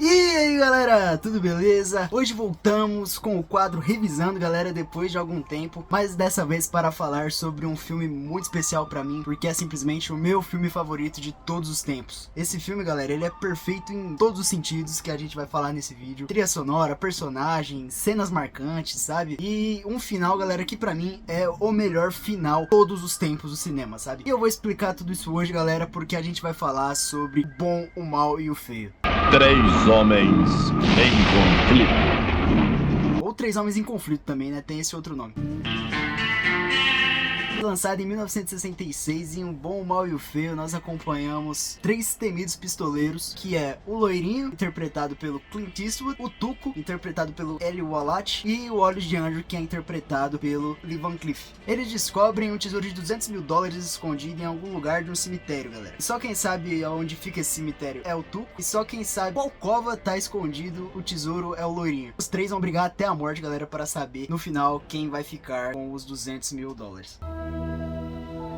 E aí galera, tudo beleza? Hoje voltamos com o quadro Revisando, galera, depois de algum tempo, mas dessa vez para falar sobre um filme muito especial pra mim, porque é simplesmente o meu filme favorito de todos os tempos. Esse filme, galera, ele é perfeito em todos os sentidos que a gente vai falar nesse vídeo. Trilha sonora, personagens, cenas marcantes, sabe? E um final, galera, que pra mim é o melhor final todos os tempos do cinema, sabe? E eu vou explicar tudo isso hoje, galera, porque a gente vai falar sobre o bom, o mal e o feio. Três homens em conflito. Ou Três Homens em Conflito também, né? Tem esse outro nome. Lançado em 1966, em O Bom, o Mal e o Feio, nós acompanhamos três temidos pistoleiros, que é o Loirinho, interpretado pelo Clint Eastwood, o Tuco, interpretado pelo Eli Wallach, e o Olhos de Anjo, que é interpretado pelo Lee Van Cleef. Eles descobrem um tesouro de $200 mil escondido em algum lugar de um cemitério, galera. E só quem sabe onde fica esse cemitério é o Tuco, e só quem sabe qual cova tá escondido o tesouro é o Loirinho. Os três vão brigar até a morte, galera, para saber no final quem vai ficar com os $200 mil.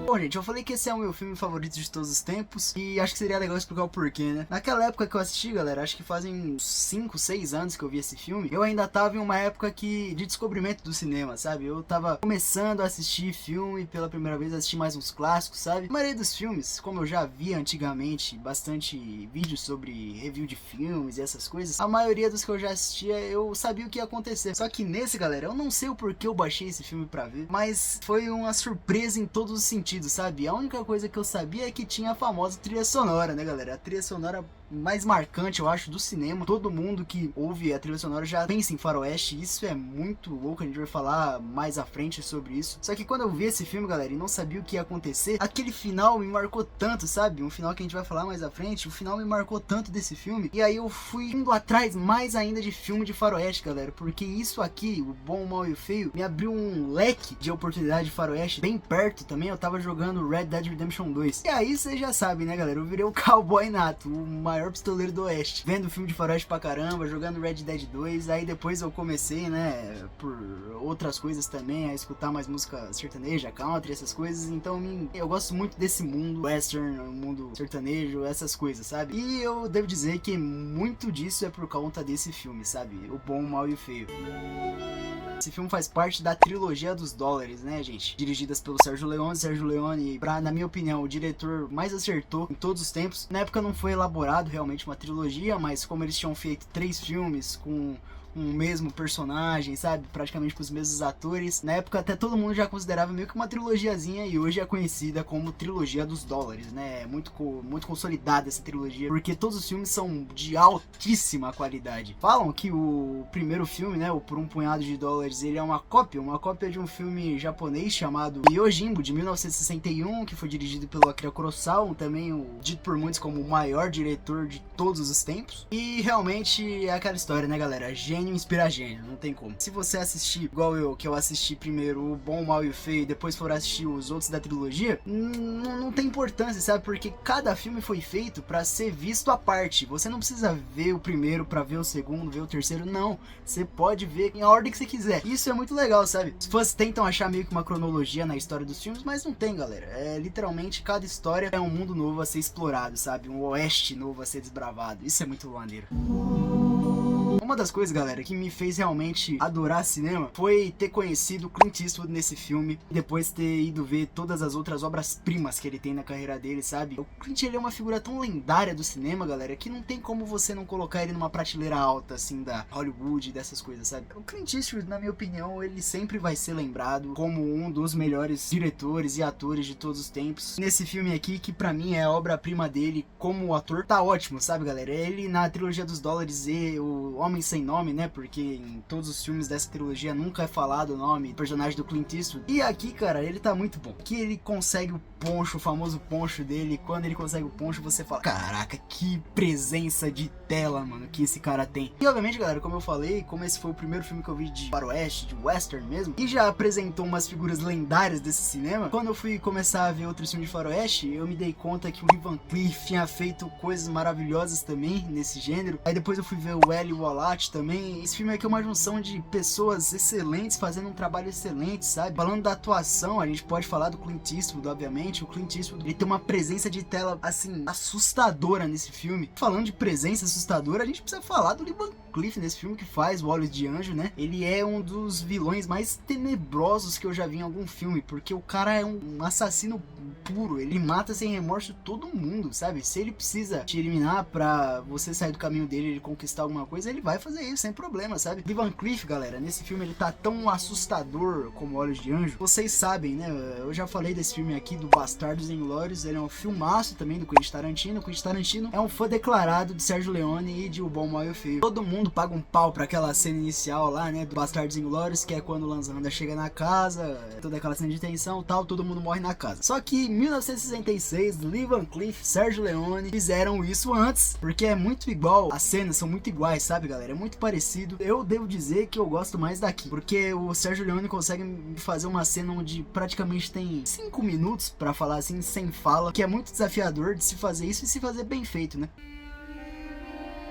Bom, gente, eu falei que esse é o meu filme favorito de todos os tempos e acho que seria legal explicar o porquê, né? Naquela época que eu assisti, galera, acho que fazem 5, 6 anos que eu vi esse filme, eu ainda tava em uma época de descobrimento do cinema, sabe? Eu tava começando a assistir filme pela primeira vez, assistir mais uns clássicos, sabe? A maioria dos filmes, como eu já via antigamente bastante vídeos sobre review de filmes e essas coisas, a maioria dos que eu já assistia eu sabia o que ia acontecer. Só que nesse, galera, eu não sei o porquê eu baixei esse filme pra ver, mas foi uma surpresa em todos os sentidos, sabe? A única coisa que eu sabia é que tinha a famosa trilha sonora, né, galera? A trilha sonora mais marcante, eu acho, do cinema. Todo mundo que ouve a trilha sonora já pensa em faroeste. Isso é muito louco, a gente vai falar mais à frente sobre isso. Só que quando eu vi esse filme, galera, e não sabia o que ia acontecer, aquele final me marcou tanto, sabe? Um final que a gente vai falar mais à frente, o final me marcou tanto desse filme. E aí eu fui indo atrás mais ainda de filme de faroeste, galera, porque isso aqui, O Bom, o Mal e o Feio, me abriu um leque de oportunidade de faroeste bem perto também. Eu tava jogando Red Dead Redemption 2. E aí vocês já sabem, né, galera? Eu virei o cowboy nato, o maior pistoleiro do oeste, vendo filme de faroeste pra caramba, jogando Red Dead 2, aí depois eu comecei, né, por outras coisas também, a escutar mais música sertaneja, country, essas coisas, então eu gosto muito desse mundo western, mundo sertanejo, essas coisas, sabe? E eu devo dizer que muito disso é por conta desse filme, sabe? O Bom, o Mal e o Feio. Esse filme faz parte da trilogia dos dólares, né, gente? Dirigidas pelo Sergio Leone. Sergio Leone, na minha opinião, o diretor mais acertou em todos os tempos. Na época não foi elaborado realmente uma trilogia, mas como eles tinham feito 3 filmes com um mesmo personagem, sabe? Praticamente com os mesmos atores. Na época até todo mundo já considerava meio que uma trilogiazinha e hoje é conhecida como trilogia dos dólares, né? É muito consolidada essa trilogia, porque todos os filmes são de altíssima qualidade. Falam que o primeiro filme, né, o Por um Punhado de Dólares, ele é uma cópia de um filme japonês chamado Yojimbo, de 1961, que foi dirigido pelo Akira Kurosawa, também dito por muitos como o maior diretor de todos os tempos. E realmente é aquela história, né, galera? Gênio inspira gênio, não tem como. Se você assistir igual eu, que eu assisti primeiro O Bom, o Mal e o Feio, e depois for assistir os outros da trilogia, não tem importância, sabe? Porque cada filme foi feito pra ser visto à parte. Você não precisa ver o primeiro pra ver o segundo, ver o terceiro, não. Você pode ver em a ordem que você quiser. Isso é muito legal, sabe? Os fãs tentam achar meio que uma cronologia na história dos filmes, mas não tem, galera. É literalmente cada história é um mundo novo a ser explorado, sabe? Um oeste novo a ser desbravado. Isso é muito maneiro. Uma das coisas, galera, que me fez realmente adorar cinema foi ter conhecido Clint Eastwood nesse filme e depois ter ido ver todas as outras obras-primas que ele tem na carreira dele, sabe? O Clint, ele é uma figura tão lendária do cinema, galera, que não tem como você não colocar ele numa prateleira alta, assim, da Hollywood e dessas coisas, sabe? O Clint Eastwood, na minha opinião, ele sempre vai ser lembrado como um dos melhores diretores e atores de todos os tempos. Nesse filme aqui, que pra mim é a obra-prima dele como ator, tá ótimo, sabe, galera? Ele, na trilogia dos dólares, e o Homem Sem Nome, né? Porque em todos os filmes dessa trilogia nunca é falado o nome do personagem do Clint Eastwood. E aqui, cara, ele tá muito bom. Aqui ele consegue o poncho, o famoso poncho dele. Quando ele consegue o poncho, você fala: caraca, que presença de tela, mano, que esse cara tem. E obviamente, galera, como eu falei, como esse foi o primeiro filme que eu vi de faroeste, de western mesmo, e já apresentou umas figuras lendárias desse cinema, quando eu fui começar a ver outros filmes de faroeste, eu me dei conta que o Lee Van Cleef tinha feito coisas maravilhosas também nesse gênero. Aí depois eu fui ver o Eli Wallach, Wallach também. Esse filme aqui é uma junção de pessoas excelentes fazendo um trabalho excelente, sabe? Falando da atuação, a gente pode falar do Clint Eastwood, obviamente. O Clint Eastwood, ele tem uma presença de tela, assim, assustadora nesse filme. Falando de presença assustadora, a gente precisa falar do Lee Van Cleef nesse filme, que faz o Olhos de Anjo, né? Ele é um dos vilões mais tenebrosos que eu já vi em algum filme, porque o cara é um assassino puro, ele mata sem remorso todo mundo, sabe? Se ele precisa te eliminar pra você sair do caminho dele e conquistar alguma coisa, ele vai fazer isso sem problema, sabe? Lee Van Cleef, galera, nesse filme ele tá tão assustador como Olhos de Anjo. Vocês sabem, né? Eu já falei desse filme aqui, do Bastardos Inglórios. Ele é um filmaço também do Quentin Tarantino. O Quentin Tarantino é um fã declarado de Sérgio Leone e de O Bom, o Mal e o Feio. Todo mundo paga um pau pra aquela cena inicial lá, né, do Bastardos Inglórios, que é quando o Lanzanda chega na casa, toda aquela cena de tensão e tal, todo mundo morre na casa. Só que em 1966, Lee Van Cleef, Sérgio Leone fizeram isso antes, porque é muito igual, as cenas são muito iguais, sabe, galera? É muito parecido. Eu devo dizer que eu gosto mais daqui, porque o Sérgio Leone consegue fazer uma cena onde praticamente tem 5 minutos pra falar assim, sem fala, que é muito desafiador de se fazer isso e se fazer bem feito, né?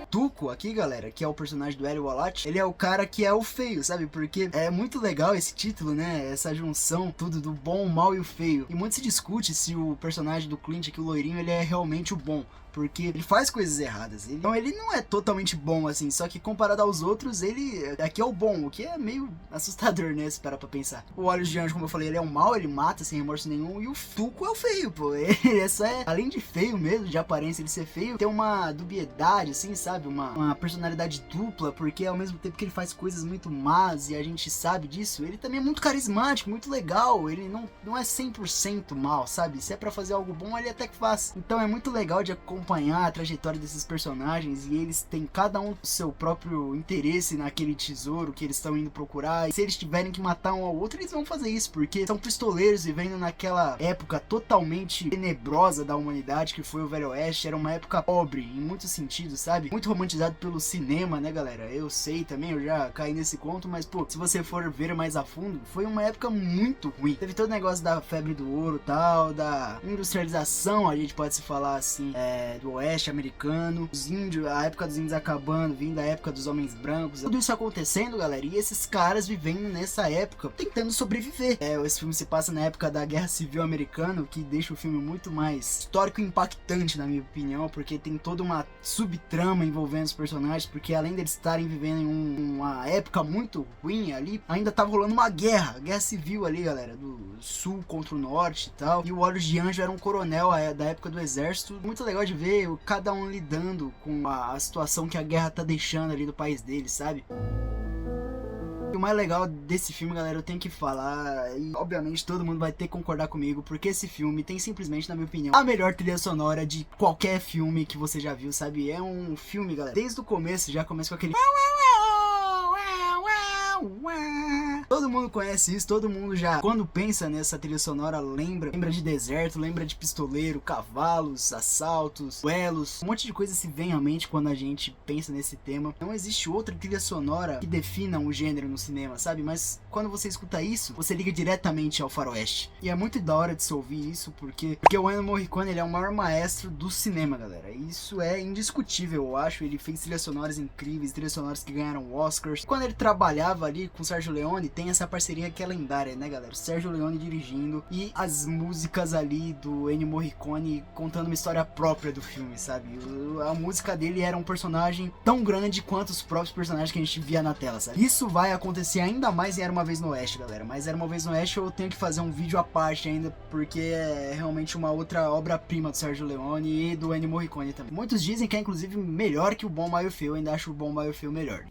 Tuco aqui, galera, que é o personagem do Eli Wallach, ele é o cara que é o feio, sabe? Porque é muito legal esse título, né? Essa junção, tudo do bom, o mal e o feio. E muito se discute se o personagem do Clint aqui, o loirinho, ele é realmente o bom, porque ele faz coisas erradas. Então ele não é totalmente bom assim, só que comparado aos outros, ele aqui é o bom, o que é meio assustador, né, se parar pra pensar. O Olhos de Anjo, como eu falei, ele é o mal, ele mata sem remorso nenhum, e o Tuco é o feio, pô. Ele só é, além de feio mesmo, de aparência ele ser feio, tem uma dubiedade, assim, sabe? Uma personalidade dupla, porque ao mesmo tempo que ele faz coisas muito más, e a gente sabe disso, ele também é muito carismático, muito legal, ele não é 100% mal, sabe? Se é pra fazer algo bom, ele até que faz. Então é muito legal de acompanhar a trajetória desses personagens, e eles têm cada um seu próprio interesse naquele tesouro que eles estão indo procurar, e se eles tiverem que matar um ao outro, eles vão fazer isso, porque são pistoleiros vivendo naquela época totalmente tenebrosa da humanidade, que foi o Velho Oeste. Era uma época pobre, em muitos sentidos, sabe? Muito romantizado pelo cinema, né, galera? Eu sei também, eu já caí nesse conto, mas, pô, se você for ver mais a fundo, foi uma época muito ruim. Teve todo o negócio da febre do ouro e tal, da industrialização, a gente pode se falar assim, do oeste americano, os índios, a época dos índios acabando, vindo da época dos homens brancos, tudo isso acontecendo, galera, e esses caras vivendo nessa época, tentando sobreviver. Esse filme se passa na época da Guerra Civil Americana, o que deixa o filme muito mais histórico e impactante, na minha opinião, porque tem toda uma subtrama envolvendo os personagens, porque além deles estarem vivendo em uma época muito ruim ali, ainda tava rolando uma guerra civil ali, galera, do sul contra o norte e tal, e o Olhos de Anjo era um coronel da época do exército. Muito legal de ver cada um lidando com a situação que a guerra tá deixando ali do país deles, sabe? O mais legal desse filme, galera, eu tenho que falar, e obviamente todo mundo vai ter que concordar comigo, porque esse filme tem simplesmente, na minha opinião, a melhor trilha sonora de qualquer filme que você já viu, sabe? É um filme, galera, desde o começo já começa com aquele... Todo mundo conhece isso, todo mundo já, quando pensa nessa trilha sonora, lembra de deserto, lembra de pistoleiro, cavalos, assaltos, duelos, um monte de coisa se vem à mente quando a gente pensa nesse tema. Não existe outra trilha sonora que defina um gênero no cinema, sabe? Mas quando você escuta isso, você liga diretamente ao faroeste. E é muito da hora de se ouvir isso, porque o Ennio Morricone, ele é o maior maestro do cinema, galera. Isso é indiscutível, eu acho. Ele fez trilhas sonoras incríveis, trilhas sonoras que ganharam Oscars. Quando ele trabalhava ali com o Sérgio Leone, tem essa parceria que é lendária, né, galera? O Sérgio Leone dirigindo e as músicas ali do Ennio Morricone contando uma história própria do filme, sabe? A música dele era um personagem tão grande quanto os próprios personagens que a gente via na tela, sabe? Isso vai acontecer ainda mais em Era Uma Vez no Oeste, galera. Mas Era Uma Vez no Oeste eu tenho que fazer um vídeo à parte ainda, porque é realmente uma outra obra-prima do Sérgio Leone e do Ennio Morricone também. Muitos dizem que é inclusive melhor que o Bom, o Mal e o Feio. Eu ainda acho o Bom, o Mal e o Feio melhor.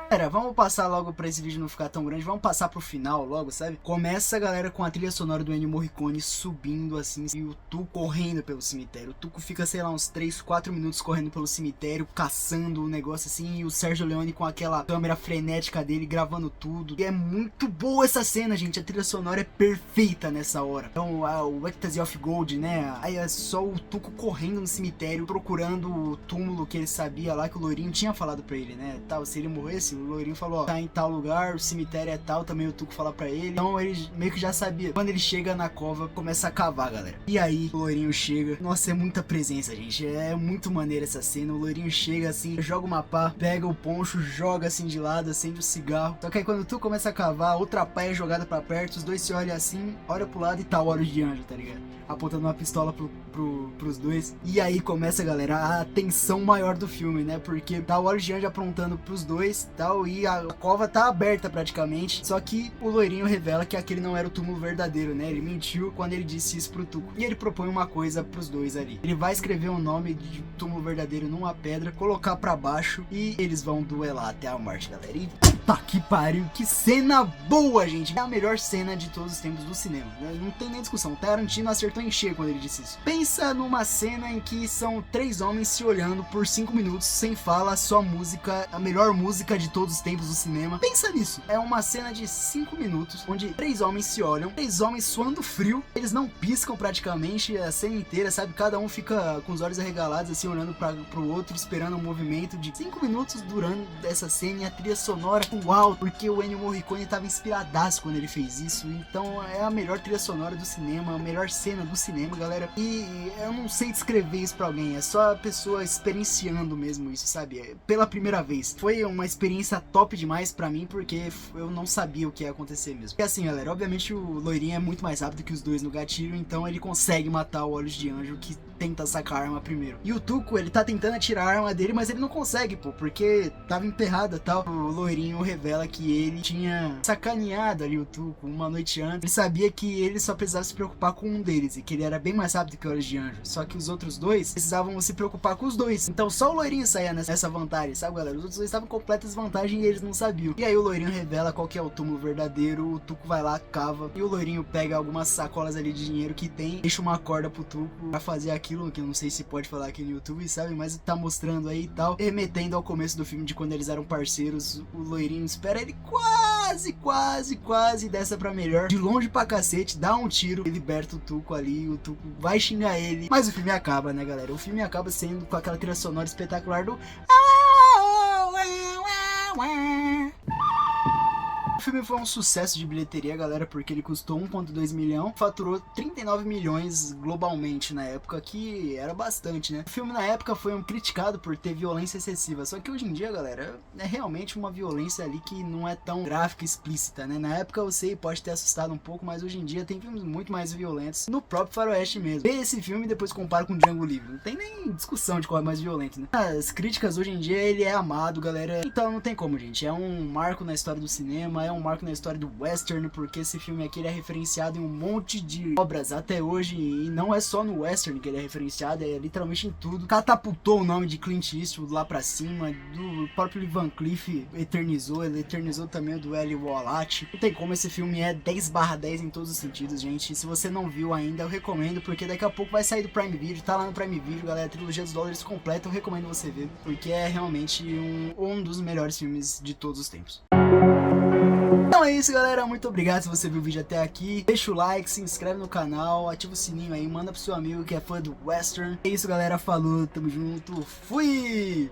Galera, vamos passar logo pra esse vídeo não ficar tão grande, vamos passar pro final logo, sabe? Começa, galera, com a trilha sonora do Ennio Morricone subindo assim, e o Tuco correndo pelo cemitério. O Tuco fica, sei lá, uns 3, 4 minutos correndo pelo cemitério, caçando o negócio assim, e o Sérgio Leone com aquela câmera frenética dele, gravando tudo. E é muito boa essa cena, gente, a trilha sonora é perfeita nessa hora. Então, o Ecstasy of Gold, né? Aí é só o Tuco correndo no cemitério, procurando o túmulo que ele sabia lá, que o loirinho tinha falado pra ele, né? Tal, se ele morresse, O loirinho falou, ó, tá em tal lugar, o cemitério é tal, também o Tuco fala pra ele. Então ele meio que já sabia. Quando ele chega na cova, começa a cavar, galera. E aí, o loirinho chega. Nossa, é muita presença, gente. É muito maneira essa cena. O loirinho chega assim, joga uma pá, pega o poncho, joga assim de lado, acende o cigarro. Só que aí quando tu começa a cavar, outra pá é jogada pra perto, os dois se olham assim, olha pro lado e tá o Olhos de Anjo, tá ligado? Apontando uma pistola pros dois. E aí começa, galera, a tensão maior do filme, né? Porque tá o Olhos de Anjo aprontando pros dois e tal, e a cova tá aberta praticamente. Só que o loirinho revela que aquele não era o túmulo verdadeiro, né? Ele mentiu quando ele disse isso pro Tuco. E ele propõe uma coisa pros dois ali. Ele vai escrever o nome de túmulo verdadeiro numa pedra, colocar pra baixo e eles vão duelar até a morte, galera. E puta que pariu, que cena boa, gente. É a melhor cena de todos os tempos do cinema, né? Não tem nem discussão. Tarantino acertou em cheio quando ele disse isso. Pensa numa cena em que são 3 homens se olhando por 5 minutos sem fala, só música, a melhor música de todos os tempos do cinema. Pensa nisso. É uma cena de 5 minutos onde 3 homens se olham, 3 homens suando frio, eles não piscam praticamente a cena inteira, sabe? Cada um fica com os olhos arregalados assim, olhando pro outro, esperando um movimento de 5 minutos durando essa cena, e a trilha sonora uau, porque o Ennio Morricone tava inspiradaço quando ele fez isso. Então é a melhor trilha sonora do cinema, a melhor cena do cinema, galera. E eu não sei descrever isso pra alguém, é só a pessoa experienciando mesmo isso, sabe? Pela primeira vez. Foi uma experiência top demais pra mim, porque eu não sabia o que ia acontecer mesmo. E assim, galera, obviamente o loirinho é muito mais rápido que os dois no gatilho, então ele consegue matar o Olhos de Anjo, que tenta sacar a arma primeiro. E o Tuco, ele tá tentando atirar a arma dele, mas ele não consegue, pô, porque tava emperrada e tal. O loirinho revela que ele tinha sacaneado ali o Tuco uma noite antes. Ele sabia que ele só precisava se preocupar com um deles, e que ele era bem mais rápido que o Olhos de Anjo. Só que os outros dois precisavam se preocupar com os dois. Então só o loirinho saía nessa vantagem, sabe, galera? Os outros dois estavam em completa desvantagem e eles não sabiam. E aí o loirinho revela qual que é o túmulo verdadeiro, o Tuco vai lá, cava, e o loirinho pega algumas sacolas ali de dinheiro que tem, deixa uma corda pro Tuco pra fazer aquilo, que eu não sei se pode falar aqui no YouTube, sabe? Mas tá mostrando aí e tal, remetendo ao começo do filme de quando eles eram parceiros. O loirinho espera ele quase dessa pra melhor, de longe pra cacete, dá um tiro e liberta o Tuco ali. O Tuco vai xingar ele, mas o filme acaba, né, galera? O filme acaba sendo com aquela trilha sonora espetacular do o filme foi um sucesso de bilheteria, galera, porque ele custou 1,2 milhão, faturou 39 milhões globalmente na época, que era bastante, né? O filme na época foi criticado por ter violência excessiva, só que hoje em dia, galera, é realmente uma violência ali que não é tão gráfica e explícita, né? Na época eu sei, pode ter assustado um pouco, mas hoje em dia tem filmes muito mais violentos, no próprio faroeste mesmo. Vê esse filme e depois compara com Django Livre, não tem nem discussão de qual é mais violento, né? As críticas hoje em dia, ele é amado, galera, então não tem como, gente, é um marco na história do cinema, é um marco na história do western, porque esse filme aqui ele é referenciado em um monte de obras até hoje, e não é só no western que ele é referenciado, é literalmente em tudo. Catapultou o nome de Clint Eastwood lá pra cima, do próprio Van Cleef ele eternizou também o do Eli Wallach. Não tem como, esse filme é 10/10 em todos os sentidos, gente. E se você não viu ainda, eu recomendo, porque daqui a pouco vai sair do Prime Video, tá lá no Prime Video, galera, a trilogia dos dólares completa, eu recomendo você ver, porque é realmente um dos melhores filmes de todos os tempos. Então é isso, galera, muito obrigado se você viu o vídeo até aqui, deixa o like, se inscreve no canal, ativa o sininho aí, manda pro seu amigo que é fã do western. É isso, galera, falou, tamo junto, fui!